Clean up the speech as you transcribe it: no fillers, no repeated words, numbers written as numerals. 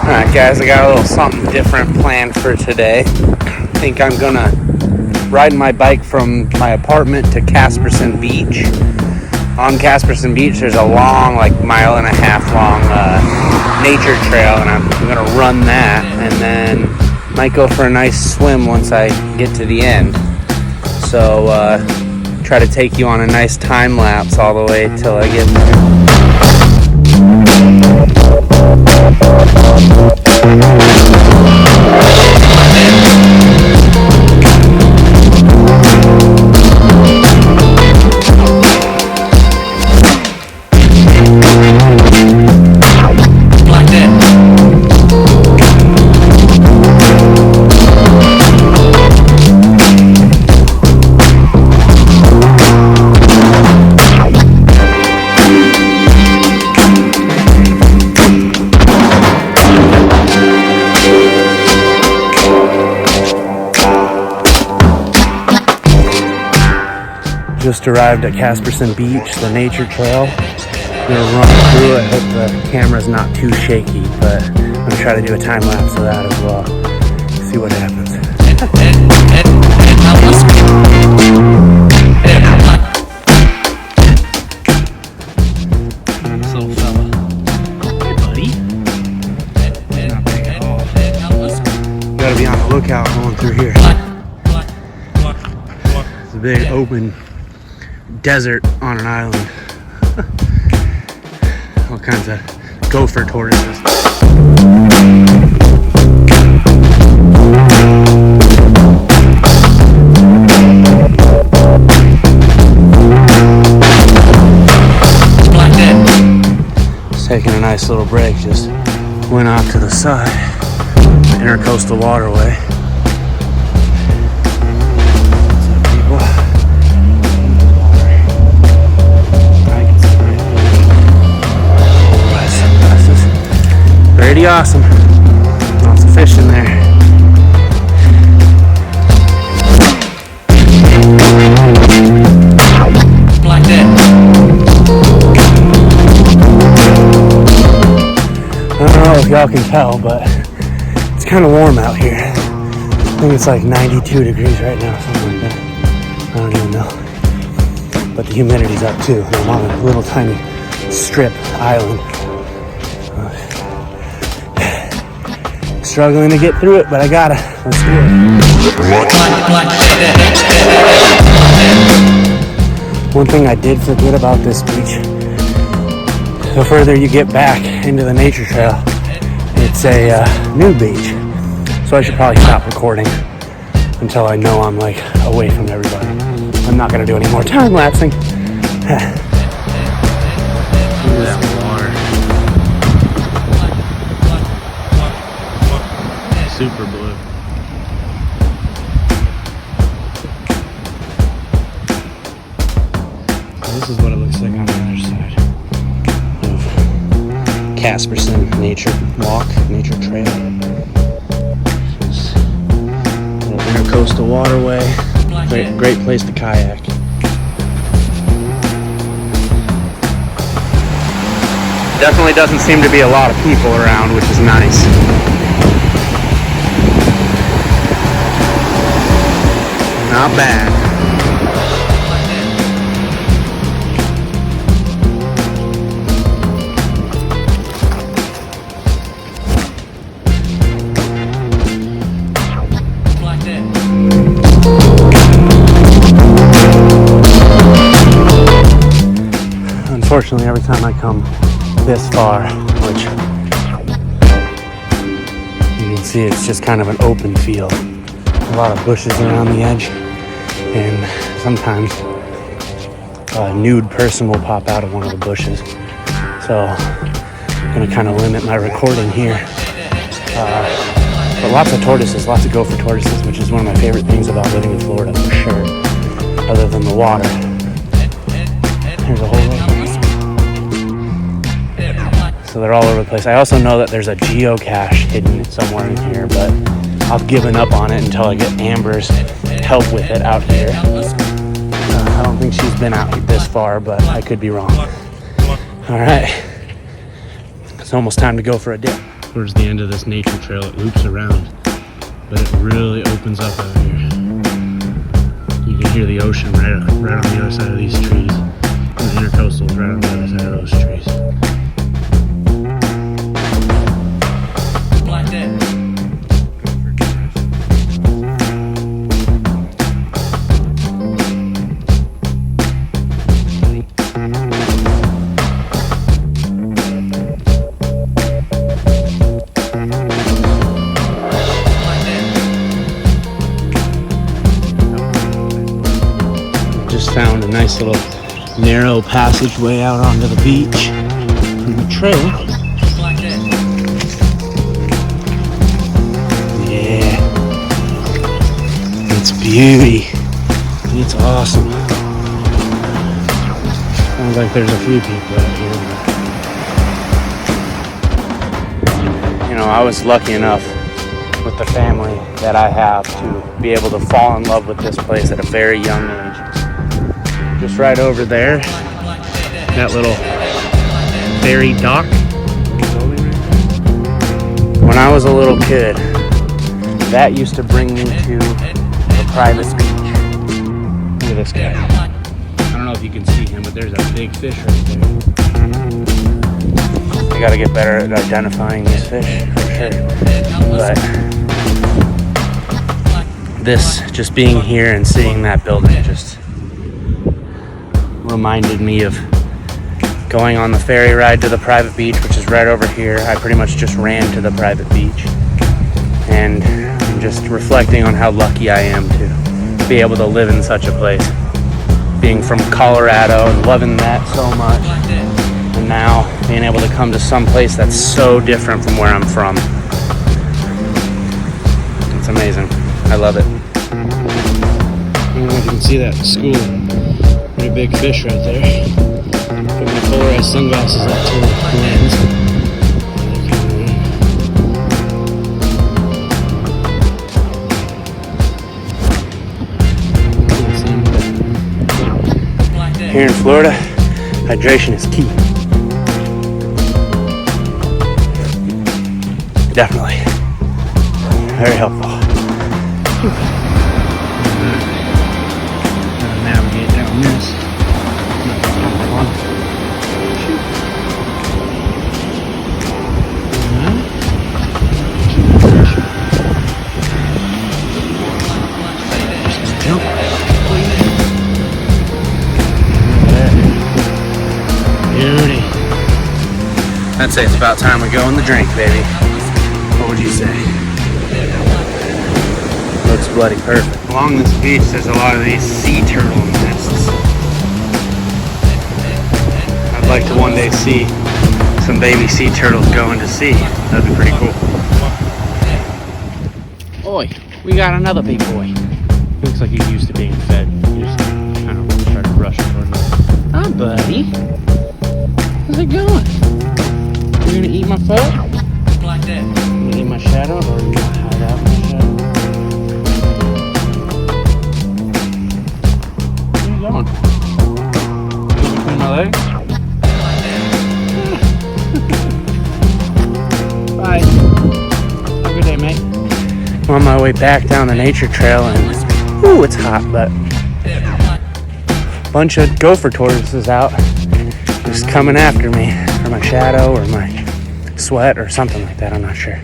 Alright guys, I got a little something different planned for today. I think I'm gonna ride my bike from my apartment to Caspersen Beach. On Caspersen Beach there's a long, like 1.5 mile long nature trail, and I'm gonna run that and then might go for a nice swim once I get to the end. So try to take you on a nice time lapse all the way till I get there. Just arrived at Caspersen Beach, the nature trail. I'm gonna run through it. I hope the camera's not too shaky, but I'm gonna try to do a time lapse of that as well. See what happens. Little fella. Hey buddy. Not big at all. Gotta be on the lookout going through here. It's a big open desert on an island. All kinds of gopher tortoises. Just taking a nice little break, just went off to the side, intercoastal waterway. Pretty awesome. Lots of fish in there. Like that. I don't know if y'all can tell, but it's kind of warm out here. I think it's like 92 degrees right now, something like that. I don't even know. But the humidity's up too. I'm on a little tiny strip island. Struggling to get through it, but I gotta. Let's do it. One thing I did forget about this beach, the further you get back into the nature trail, it's a nude beach. So I should probably stop recording until I know I'm like away from everybody. I'm not gonna do any more time lapsing. Super blue. This is what it looks like on the other side of Caspersen nature trail. Just a little intercoastal waterway. Great place to kayak. Definitely doesn't seem to be a lot of people around, which is nice. Not bad. Unfortunately, every time I come this far, which you can see, it's just kind of an open field. A lot of bushes around the edge, and sometimes a nude person will pop out of one of the bushes. So I'm gonna kind of limit my recording here. But lots of tortoises, lots of gopher tortoises, which is one of my favorite things about living in Florida for sure, other than the water. There's a whole lot. So they're all over the place. I also know that there's a geocache hidden somewhere in here, but I've given up on it until I get Amber's help with it out here. I don't think she's been out this far, but I could be wrong. All right, it's almost time to go for a dip. towards the end of this nature trail. It loops around, but it really opens up out here. You can hear the ocean right on the other side of these trees. And the intercoastal's right on the other side of those trees. Like that. Just found a nice little narrow passageway out onto the beach from the trail. Yeah, it's beauty. It's awesome. Sounds like there's a few people out here. You know, I was lucky enough with the family that I have to be able to fall in love with this place at a very young age. Just right over there, that little ferry dock. When I was a little kid, that used to bring me to the private beach. Look at this guy. I don't know if you can see him, but there's a big fish right there. I gotta get better at identifying these fish, for sure. But this, just being here and seeing that building just reminded me of going on the ferry ride to the private beach, which is right over here. I pretty much just ran to the private beach, and I'm just reflecting on how lucky I am to be able to live in such a place, being from Colorado and loving that so much, and now being able to come to some place that's so different from where I'm from. It's amazing. I love it. I don't know if you can see that school. Pretty big fish right there. Put my polarized sunglasses up to the lens. Here in Florida, hydration is key. Definitely. Very helpful. Navigate down this. Jump. Beauty. I'd say it's about time we go in the drink, baby. What would you say? Looks bloody perfect. Along this beach, there's a lot of these sea turtle nests. I'd like to one day see some baby sea turtles going to sea. That'd be pretty cool. Oi, we got another big boy. Looks like he's used to being fed. He just kind of started rushing toward me. Hi, buddy. How's it going? You gonna eat my foot? Like that. You gonna eat my shadow, or are you gonna hide out my shadow? Where are you going? You between my legs? Bye. Have a good day, mate. I'm on my way back down the nature trail, and ooh, it's hot, but a bunch of gopher tortoises out just coming after me for my shadow or my sweat or something like that. I'm not sure.